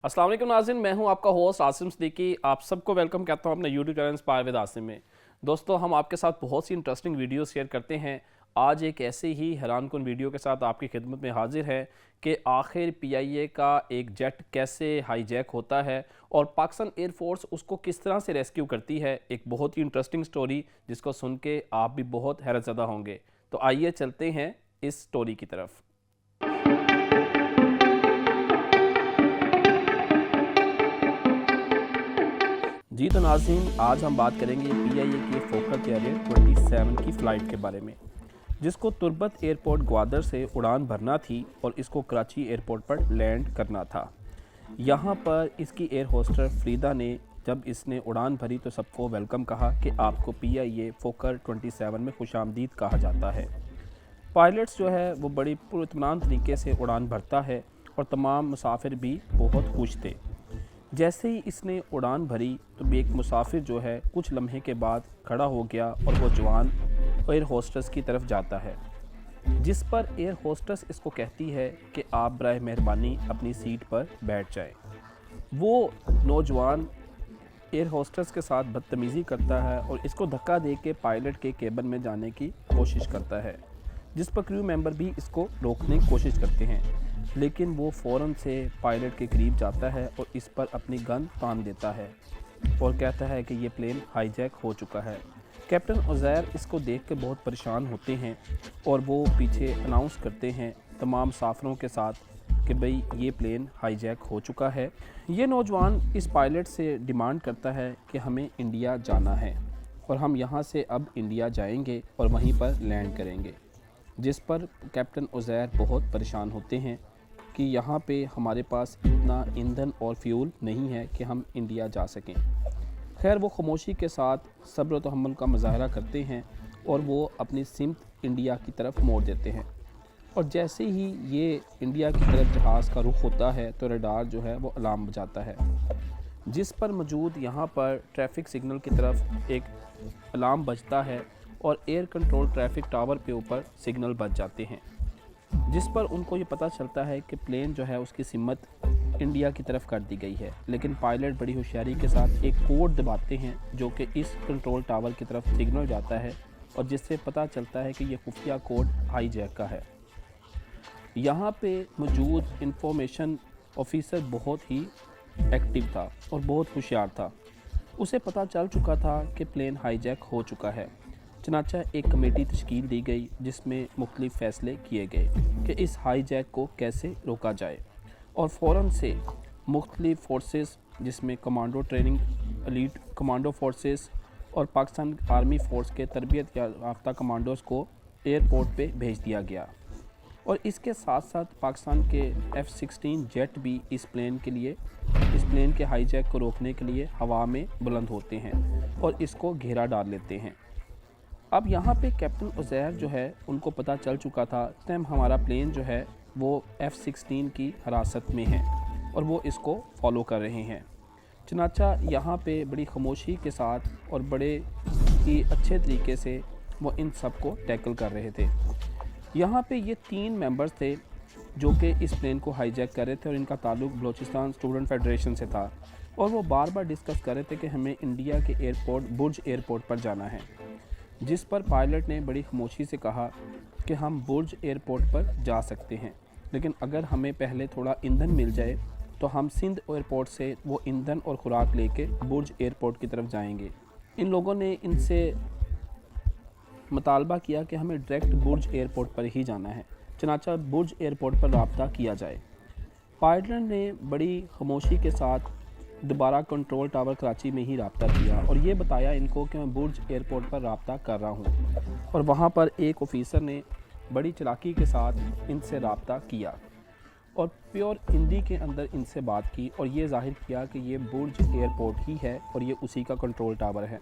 अस्सलाम वालेकुम नाज़रीन, मैं हूं आपका होस्ट आसिम सिद्दीकी। आप सबको वेलकम कहता हूं अपने YouTube channel inspire with Asim में। दोस्तों, हम आपके साथ बहुत सी इंटरेस्टिंग वीडियो शेयर करते हैं। आज एक ऐसे ही हैरानकुन वीडियो के साथ आपकी खिदमत में हाजिर है कि आखिर PIA का एक जेट कैसे हाईजैक होता है और पाकिस्तान एयरफोर्स उसको किस तरह से रेस्क्यू करती है। एक बहुत ही इंटरेस्टिंग स्टोरी जिसको सुन के आप भी बहुत हैरतज़दा होंगे। तो आइए चलते हैं इस स्टोरी की तरफ। जी तो नाज़रीन, आज हम बात करेंगे PIA की फोकर कैरियर 27 की फ़्लाइट के बारे में, जिसको तुर्बत एयरपोर्ट ग्वादर से उड़ान भरना थी और इसको कराची एयरपोर्ट पर लैंड करना था। यहाँ पर इसकी एयर होस्टर फरीदा ने जब इसने उड़ान भरी तो सबको वेलकम कहा कि आपको PIA फोकर 27 में खुशामदीद कहा जाता है। पायलट्स जो है वो बड़ी पुरइत्मीनान तरीके से उड़ान भरता है और तमाम मुसाफिर भी बहुत खुश थे। जैसे ही इसने उड़ान भरी तो एक मुसाफिर जो है कुछ लम्हे के बाद खड़ा हो गया और वो जवान एयर होस्टेस की तरफ जाता है, जिस पर एयर होस्टेस इसको कहती है कि आप बराए मेहरबानी अपनी सीट पर बैठ जाएं। वो नौजवान एयर होस्टेस के साथ बदतमीज़ी करता है और इसको धक्का दे के पायलट के केबिन में जाने की कोशिश करता है, जिस पर क्रू मेंबर भी इसको रोकने की कोशिश करते हैं, लेकिन वो फ़ौरन से पायलट के करीब जाता है और इस पर अपनी गन तान देता है और कहता है कि ये प्लेन हाईजैक हो चुका है। कैप्टन उज़ैर इसको देख के बहुत परेशान होते हैं और वो पीछे अनाउंस करते हैं तमाम मुसाफिरों के साथ कि भाई ये प्लेन हाईजैक हो चुका है। ये नौजवान इस पायलट से डिमांड करता है कि हमें इंडिया जाना है और हम यहाँ से अब इंडिया जाएंगे और वहीं पर लैंड करेंगे, जिस पर कैप्टन उज़ैर बहुत परेशान होते हैं कि यहाँ पे हमारे पास इतना ईंधन और फ्यूल नहीं है कि हम इंडिया जा सकें। खैर, वो खामोशी के साथ सब्र व तहम्मुल का मुज़ाहरा करते हैं और वो अपनी सिमत इंडिया की तरफ मोड़ देते हैं। और जैसे ही ये इंडिया की तरफ जहाज़ का रुख होता है तो रडार जो है वो अलार्म बजाता है, जिस पर मौजूद यहाँ पर ट्रैफिक सिग्नल की तरफ एक अलार्म बजता है और एयर कंट्रोल ट्रैफिक टावर के ऊपर सिग्नल बज जाते हैं, जिस पर उनको ये पता चलता है कि प्लेन जो है उसकी सिमत इंडिया की तरफ कर दी गई है। लेकिन पायलट बड़ी होशियारी के साथ एक कोड दबाते हैं जो कि इस कंट्रोल टावर की तरफ सिग्नल जाता है और जिससे पता चलता है कि ये खुफिया कोड हाईजैक का है। यहाँ पे मौजूद इंफॉर्मेशन ऑफिसर बहुत ही एक्टिव था और बहुत होशियार था। उसे पता चल चुका था कि प्लेन हाईजैक हो चुका है। चनाचा एक कमेटी तश्कील दी गई जिसमें मुख्तलिफ़ फ़ैसले किए गए कि इस हाईजैक को कैसे रोका जाए और फ़ौरन से मुख्तलिफ़ फोर्सेस जिसमें commando training, elite commando forces और पाकिस्तान आर्मी फ़ोर्स के तरबियत याफ्ता कमांडोज़ को एयरपोर्ट पे भेज दिया गया। और इसके साथ साथ पाकिस्तान के F-16 जेट भी इस प्लेन के हाईजैक को रोकने के लिए हवा में बुलंद होते हैं और इसको घेरा डाल लेते हैं। अब यहाँ पे कैप्टन उज़ैर जो है उनको पता चल चुका था इस टाइम हमारा प्लेन जो है वो F-16 की हिरासत में है और वो इसको फॉलो कर रहे हैं। चनाचा यहाँ पे बड़ी खामोशी के साथ और बड़े ही अच्छे तरीके से वो इन सब को टैकल कर रहे थे। यहाँ पे ये 3 मेंबर्स थे जो कि इस प्लेन को हाईजैक कर रहे थे और इनका ताल्लुक बलूचिस्तान स्टूडेंट फेडरेशन से था और वो बार बार डिस्कस कर रहे थे कि हमें इंडिया के एयरपोर्ट बुर्ज एयरपोर्ट पर जाना है, जिस पर पायलट ने बड़ी खामोशी से कहा कि हम बुर्ज एयरपोर्ट पर जा सकते हैं, लेकिन अगर हमें पहले थोड़ा ईंधन मिल जाए तो हम सिंध एयरपोर्ट से वो ईंधन और ख़ुराक लेके बुर्ज एयरपोर्ट की तरफ जाएंगे। इन लोगों ने इनसे मुतालबा किया कि हमें डायरेक्ट बुर्ज एयरपोर्ट पर ही जाना है, चनाचा बुर्ज एयरपोर्ट पर रब्ता किया जाए। पायलट ने बड़ी खामोशी के साथ दोबारा कंट्रोल टावर कराची में ही रब्ता किया और ये बताया इनको कि मैं बुर्ज एयरपोर्ट पर रब्ता कर रहा हूँ और वहाँ पर एक ऑफिसर ने बड़ी चालाकी के साथ इनसे रब्ता किया और प्योर हिंदी के अंदर इनसे बात की और ये जाहिर किया कि ये बुर्ज एयरपोर्ट ही है और ये उसी का कंट्रोल टावर है,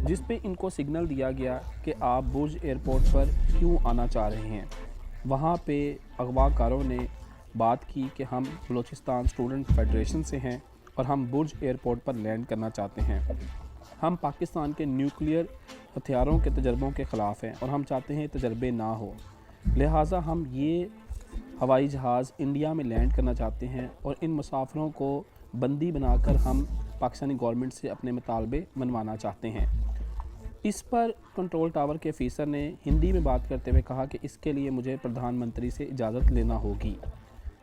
जिस पे इनको सिग्नल दिया गया कि आप बुर्ज एयरपोर्ट पर क्यों आना चाह रहे हैं। वहाँ पे अगवाकारों ने बात की कि हम बलूचिस्तान स्टूडेंट फेडरेशन से हैं और हम बुर्ज एयरपोर्ट पर लैंड करना चाहते हैं। हम पाकिस्तान के न्यूक्लियर हथियारों के तजर्बों के ख़िलाफ़ हैं और हम चाहते हैं तजर्बे ना हो, लिहाजा हम ये हवाई जहाज़ इंडिया में लैंड करना चाहते हैं और इन मुसाफिरों को बंदी बनाकर हम पाकिस्तानी गवर्नमेंट से अपने मुतालबे मनवाना चाहते हैं। इस पर कंट्रोल टावर के अफसर ने हिंदी में बात करते हुए कहा कि इसके लिए मुझे प्रधानमंत्री से इजाज़त लेना होगी।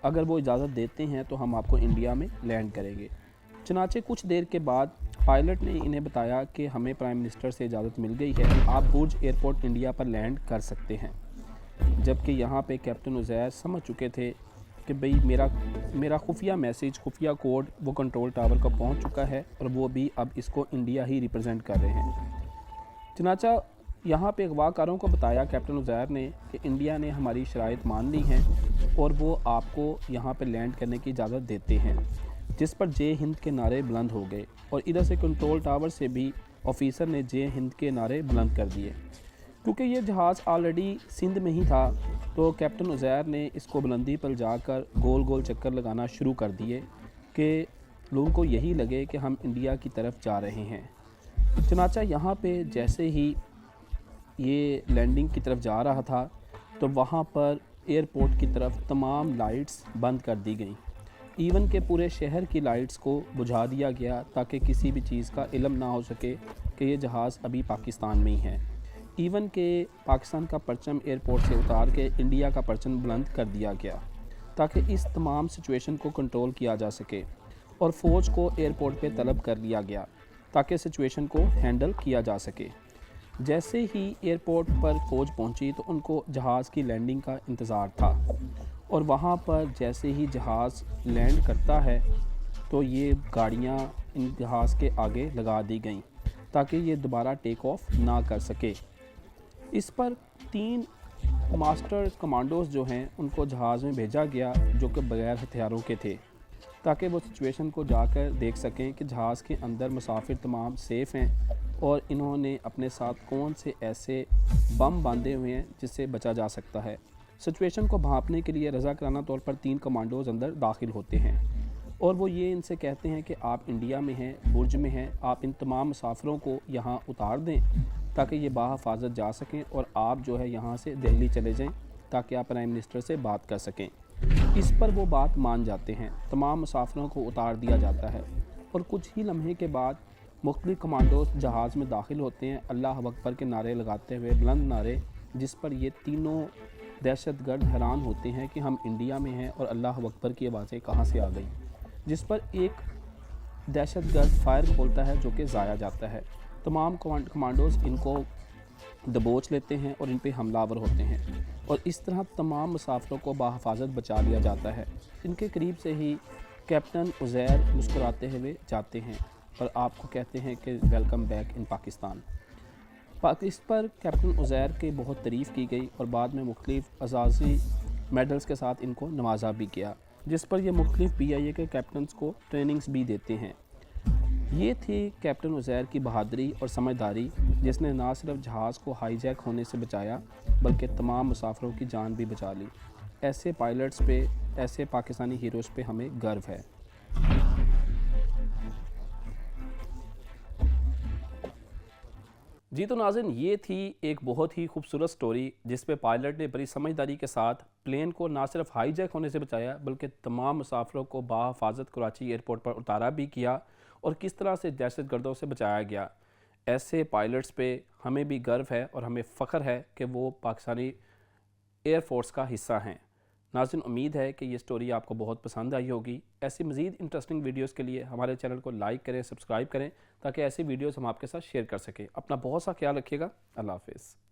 अगर वो इजाज़त देते हैं तो हम आपको इंडिया में लैंड करेंगे। चनाचे कुछ देर के बाद पायलट ने इन्हें बताया कि हमें प्राइम मिनिस्टर से इजाज़त मिल गई है, आप बुर्ज एयरपोर्ट इंडिया पर लैंड कर सकते हैं। जबकि यहाँ पे कैप्टन उज़ैर समझ चुके थे कि भाई मेरा खुफिया मैसेज, खुफिया कोड वो कंट्रोल टावर का पहुँच चुका है और वो भी अब इसको इंडिया ही रिप्रेजेंट कर रहे हैं। चनाचा यहाँ पे अगवाकारों को बताया कैप्टन उज़ैर ने कि इंडिया ने हमारी शराइत मान ली हैं और वो आपको यहाँ पे लैंड करने की इजाज़त देते हैं, जिस पर जय हिंद के नारे बुलंद हो गए और इधर से कंट्रोल टावर से भी ऑफिसर ने जय हिंद के नारे बुलंद कर दिए। क्योंकि ये जहाज़ ऑलरेडी सिंध में ही था तो कैप्टन उज़ैर ने इसको बुलंदी पर जाकर गोल गोल चक्कर लगाना शुरू कर दिए कि लोगों को यही लगे कि हम इंडिया की तरफ जा रहे हैं। चनाचा यहाँ पे जैसे ही ये लैंडिंग की तरफ जा रहा था तो वहाँ पर एयरपोर्ट की तरफ तमाम लाइट्स बंद कर दी गईं। इवन के पूरे शहर की लाइट्स को बुझा दिया गया ताकि किसी भी चीज़ का इल्म ना हो सके कि ये जहाज़ अभी पाकिस्तान में ही है। इवन के पाकिस्तान का परचम एयरपोर्ट से उतार के इंडिया का परचम बुलंद कर दिया गया ताकि इस तमाम सिचुएशन को कंट्रोल किया जा सके और फ़ौज को एयरपोर्ट पे तलब कर लिया गया ताकि सिचुएशन को हैंडल किया जा सके। जैसे ही एयरपोर्ट पर फ़ौज पहुंची तो उनको जहाज़ की लैंडिंग का इंतज़ार था और वहां पर जैसे ही जहाज़ लैंड करता है तो ये गाड़ियां इन जहाज़ के आगे लगा दी गईं ताकि ये दोबारा टेक ऑफ ना कर सके। इस पर 3 मास्टर कमांडोज़ जो हैं उनको जहाज़ में भेजा गया जो कि बग़ैर हथियारों के थे ताकि वो सिचुएशन को जाकर देख सकें कि जहाज़ के अंदर मुसाफिर तमाम सेफ़ हैं और इन्होंने अपने साथ कौन से ऐसे बम बांधे हुए हैं जिससे बचा जा सकता है। सिचुएशन को भांपने के लिए रज़ाकाराना तौर पर 3 कमांडोज़ अंदर दाखिल होते हैं और वो ये इनसे कहते हैं कि आप इंडिया में हैं, बुर्ज में हैं, आप इन तमाम मुसाफिरों को यहाँ उतार दें ताकि ये बाहिफाजत जा सकें और आप जो है यहाँ से दिल्ली चले जाएँ ताकि आप प्राइम मिनिस्टर से बात कर सकें। इस पर वो बात मान जाते हैं, तमाम मुसाफिरों को उतार दिया जाता है और कुछ ही लम्हे के बाद मुख्तलिफ कमांडोज जहाज़ में दाखिल होते हैं अल्लाह अकबर के नारे लगाते हुए, बुलंद नारे, जिस पर ये तीनों दहशतगर्द हैरान होते हैं कि हम इंडिया में हैं और अल्लाह अकबर की आवाज़ें कहाँ से आ गई। जिस पर एक दहशतगर्द फायर खोलता है जो कि ज़ाया जाता है। तमाम कमांडोज इनको दबोच लेते हैं और इन पे हमलावर होते हैं और इस तरह तमाम मुसाफिरों को बाहिफाजत बचा लिया जाता है। इनके करीब से ही कैप्टन उज़ैर मुस्कुराते हुए जाते हैं और आपको कहते हैं कि वेलकम बैक इन पाकिस्तान। इस पर कैप्टन उज़ैर की बहुत तारीफ़ की गई और बाद में मुख्तलिफ़ अज़ाज़ी मेडल्स के साथ इनको नवाजा भी किया, जिस पर ये मुख्तलिफ़ PIA के कैप्टन्स को ट्रेनिंग्स भी देते हैं। ये थी कैप्टन उज़ैर की बहादुरी और समझदारी, जिसने ना सिर्फ जहाज़ को हाईजैक होने से बचाया बल्कि तमाम मुसाफिरों की जान भी बचा ली। ऐसे पायलट्स पे, ऐसे पाकिस्तानी हीरोज़ पे हमें गर्व है। जी तो नाज़रीन, ये थी एक बहुत ही खूबसूरत स्टोरी जिस पे पायलट ने बड़ी समझदारी के साथ प्लेन को ना सिर्फ हाईजैक होने से बचाया बल्कि तमाम मुसाफिरों को बाहिफाजत कराची एयरपोर्ट पर उतारा भी किया और किस तरह से दहशतगर्दों से बचाया गया। ऐसे पायलट्स पे हमें भी गर्व है और हमें फ़ख्र है कि वो पाकिस्तानी एयर फोर्स का हिस्सा हैं। नाज़रीन, उम्मीद है कि ये स्टोरी आपको बहुत पसंद आई होगी। ऐसी मज़ीद इंटरेस्टिंग वीडियोस के लिए हमारे चैनल को लाइक करें, सब्सक्राइब करें ताकि ऐसी वीडियोस हम आपके साथ शेयर कर सकें। अपना बहुत सा ख्याल रखिएगा। अल्लाह हाफ़िज़।